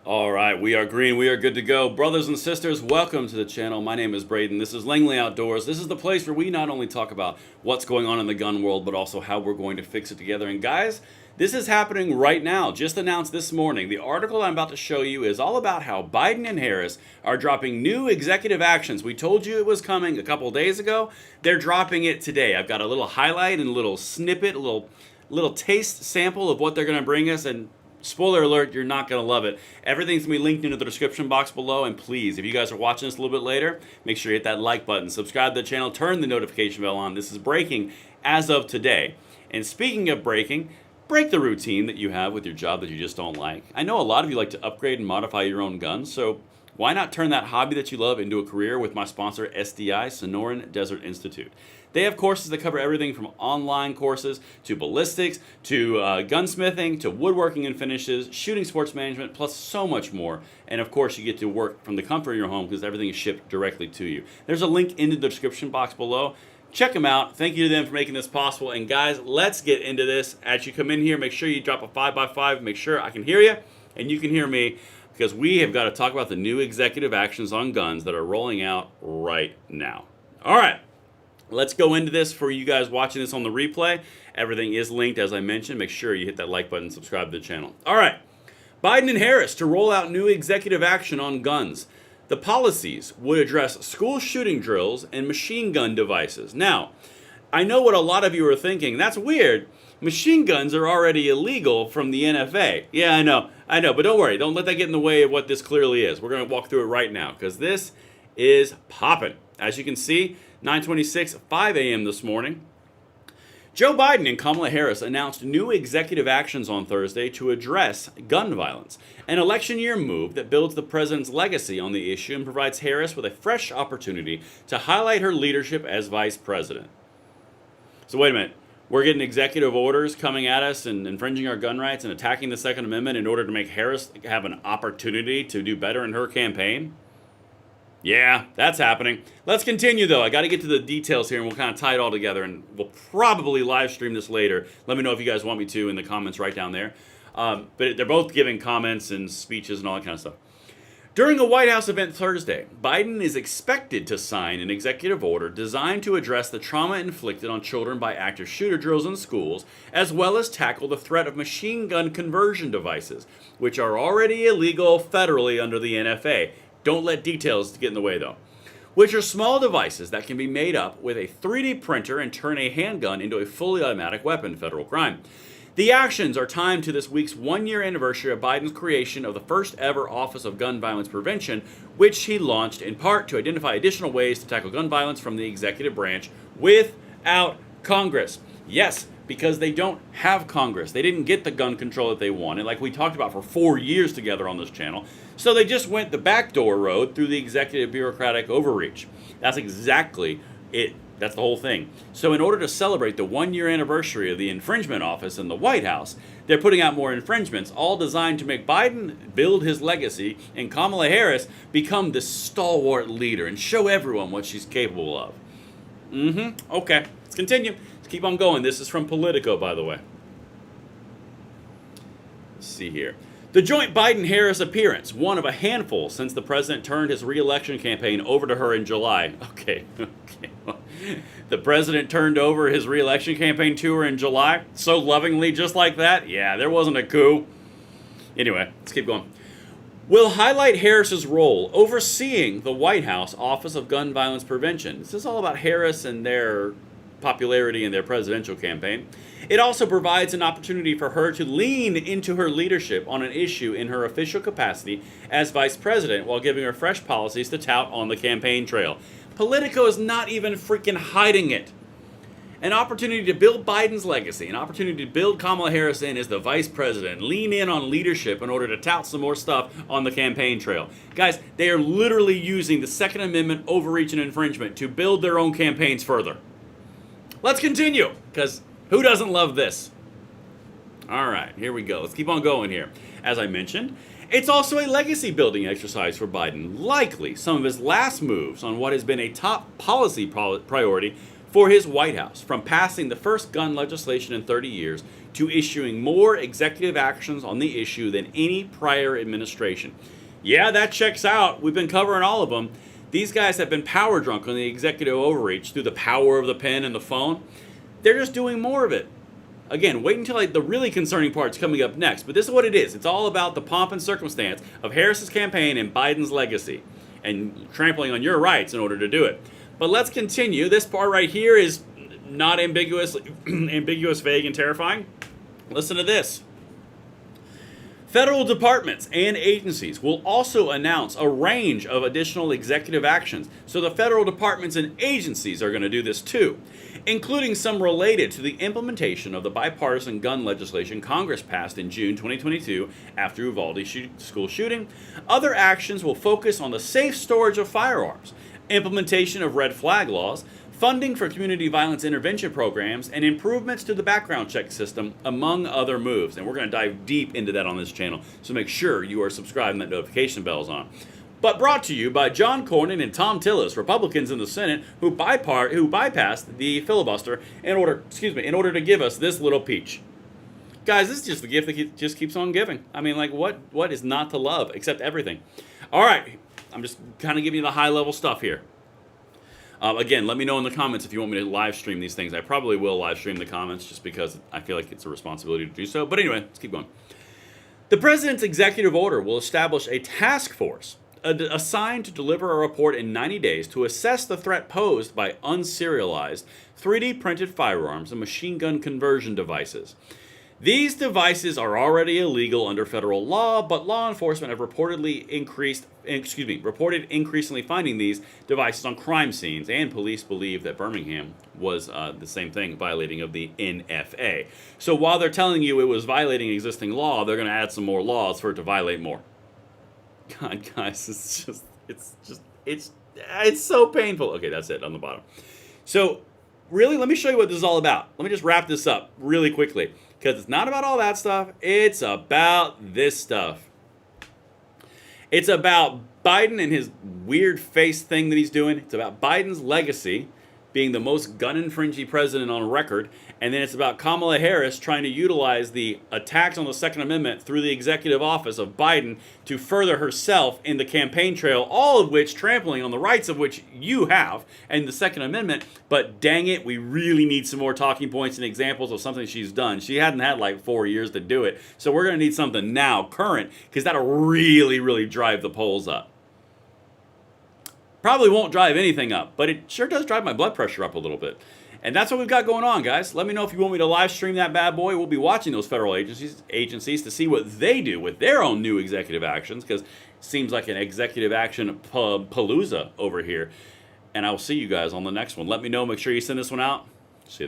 All right, we are green. We are good to go. Brothers and sisters, welcome to the channel. My name is Braden. This is Langley Outdoors. This is the place where we not only talk about what's going on in the gun world, but also how we're going to fix it together. And guys, this is happening right now. Just announced this morning. The article I'm about to show you is all about how Biden and Harris are dropping new executive actions. We told you it was coming a couple days ago. They're dropping it today. I've got a little highlight and a little snippet, a little taste sample of what they're going to bring us, and spoiler alert, you're not going to love it. Everything's going to be linked into the description box below. And please, if you guys are watching this a little bit later, make sure you hit that like button, subscribe to the channel, turn the notification bell on. This is breaking as of today. And speaking of breaking, break the routine that you have with your job that you just don't like. I know a lot of you like to upgrade and modify your own guns, so why not turn that hobby that you love into a career with my sponsor, SDI, Sonoran Desert Institute? They have courses that cover everything from online courses to ballistics to gunsmithing to woodworking and finishes, shooting sports management, plus so much more. And of course, you get to work from the comfort of your home because everything is shipped directly to you. There's a link in the description box below. Check them out. Thank you to them for making this possible. And guys, let's get into this. As you come in here, make sure you drop a 5x5. Make sure I can hear you and you can hear me, because we have got to talk about the new executive actions on guns that are rolling out right now. All right. Let's go into this. For you guys watching this on the replay, everything is linked, as I mentioned. Make sure you hit that like button, subscribe to the channel. All right. Biden and Harris to roll out new executive action on guns. The policies would address school shooting drills and machine gun devices. Now, I know what a lot of you are thinking. That's weird. Machine guns are already illegal from the NFA. Yeah, I know, but don't worry. Don't let that get in the way of what this clearly is. We're going to walk through it right now because this is popping. As you can see, 9:26, 5 a.m. this morning, Joe Biden and Kamala Harris announced new executive actions on Thursday to address gun violence, an election year move that builds the president's legacy on the issue and provides Harris with a fresh opportunity to highlight her leadership as vice president. So wait a minute. We're getting executive orders coming at us and infringing our gun rights and attacking the Second Amendment in order to make Harris have an opportunity to do better in her campaign? Yeah, that's happening. Let's continue, though. I got to get to the details here, and we'll kind of tie it all together, and we'll probably live stream this later. Let me know if you guys want me to in the comments right down there. But they're both giving comments and speeches and all that kind of stuff. During a White House event Thursday, Biden is expected to sign an executive order designed to address the trauma inflicted on children by active shooter drills in schools, as well as tackle the threat of machine gun conversion devices, which are already illegal federally under the NFA. Don't let details get in the way, though. Which are small devices that can be made up with a 3D printer and turn a handgun into a fully automatic weapon, federal crime. The actions are timed to this week's one-year anniversary of Biden's creation of the first ever Office of Gun Violence Prevention, which he launched in part to identify additional ways to tackle gun violence from the executive branch without Congress. Yes, because they don't have Congress. They didn't get the gun control that they wanted, like we talked about for 4 years together on this channel. So they just went the backdoor road through the executive bureaucratic overreach. That's exactly it. That's the whole thing. So in order to celebrate the one-year anniversary of the infringement office in the White House, they're putting out more infringements, all designed to make Biden build his legacy and Kamala Harris become the stalwart leader and show everyone what she's capable of. Okay, let's continue. Let's keep on going. This is from Politico, by the way. Let's see here. The joint Biden-Harris appearance, one of a handful since the president turned his re-election campaign over to her in July. Okay. The president turned over his re-election campaign to her in July, so lovingly, just like that? Yeah, there wasn't a coup. Anyway, let's keep going. Will highlight Harris's role overseeing the White House Office of Gun Violence Prevention. This is all about Harris and their popularity in their presidential campaign. It also provides an opportunity for her to lean into her leadership on an issue in her official capacity as vice president while giving her fresh policies to tout on the campaign trail. Politico is not even freaking hiding it. An opportunity to build Biden's legacy, an opportunity to build Kamala Harris in as the vice president, lean in on leadership in order to tout some more stuff on the campaign trail. Guys, they are literally using the Second Amendment overreach and infringement to build their own campaigns further. Let's continue, because who doesn't love this? All right, here we go. Let's keep on going here. As I mentioned, it's also a legacy building exercise for Biden. Likely some of his last moves on what has been a top policy priority for his White House, from passing the first gun legislation in 30 years to issuing more executive actions on the issue than any prior administration. Yeah, that checks out. We've been covering all of them. These guys have been power drunk on the executive overreach through the power of the pen and the phone. They're just doing more of it. Again, wait until the really concerning part's coming up next. But this is what it is. It's all about the pomp and circumstance of Harris's campaign and Biden's legacy, and trampling on your rights in order to do it. But let's continue. This part right here is not ambiguous, vague, and terrifying. Listen to this. Federal departments and agencies will also announce a range of additional executive actions. So the federal departments and agencies are going to do this too, including some related to the implementation of the bipartisan gun legislation Congress passed in June 2022 after Uvalde school shooting. Other actions will focus on the safe storage of firearms, implementation of red flag laws, funding for community violence intervention programs, and improvements to the background check system, among other moves. And we're going to dive deep into that on this channel, so make sure you are subscribed and that notification bell is on. But brought to you by John Cornyn and Tom Tillis, Republicans in the Senate, who bypassed the filibuster in order to give us this little peach. Guys, this is just the gift that just keeps on giving. I mean, like, what is not to love except everything? All right, I'm just kind of giving you the high-level stuff here. Again, let me know in the comments if you want me to live stream these things. I probably will live stream the comments just because I feel like it's a responsibility to do so. But anyway, let's keep going. The president's executive order will establish a task force assigned to deliver a report in 90 days to assess the threat posed by unserialized 3D printed firearms and machine gun conversion devices. These devices are already illegal under federal law, but law enforcement have reported increasingly finding these devices on crime scenes, and police believe that Birmingham was the same thing, violating of the NFA. So while they're telling you it was violating existing law, they're going to add some more laws for it to violate more. God, guys, it's so painful. Okay, that's it on the bottom. So really, let me show you what this is all about. Let me just wrap this up really quickly, because it's not about all that stuff. It's about this stuff. It's about Biden and his weird face thing that he's doing. It's about Biden's legacy, being the most gun-infringing president on record. And then it's about Kamala Harris trying to utilize the attacks on the Second Amendment through the executive office of Biden to further herself in the campaign trail, all of which trampling on the rights of which you have and the Second Amendment. But dang it, we really need some more talking points and examples of something she's done. She hadn't had like 4 years to do it. So we're going to need something now, current, because that'll really, really drive the polls up. Probably won't drive anything up, but it sure does drive my blood pressure up a little bit. And that's what we've got going on, guys. Let me know if you want me to live stream that bad boy. We'll be watching those federal agencies to see what they do with their own new executive actions, because it seems like an executive action palooza over here. And I will see you guys on the next one. Let me know. Make sure you send this one out. See you then.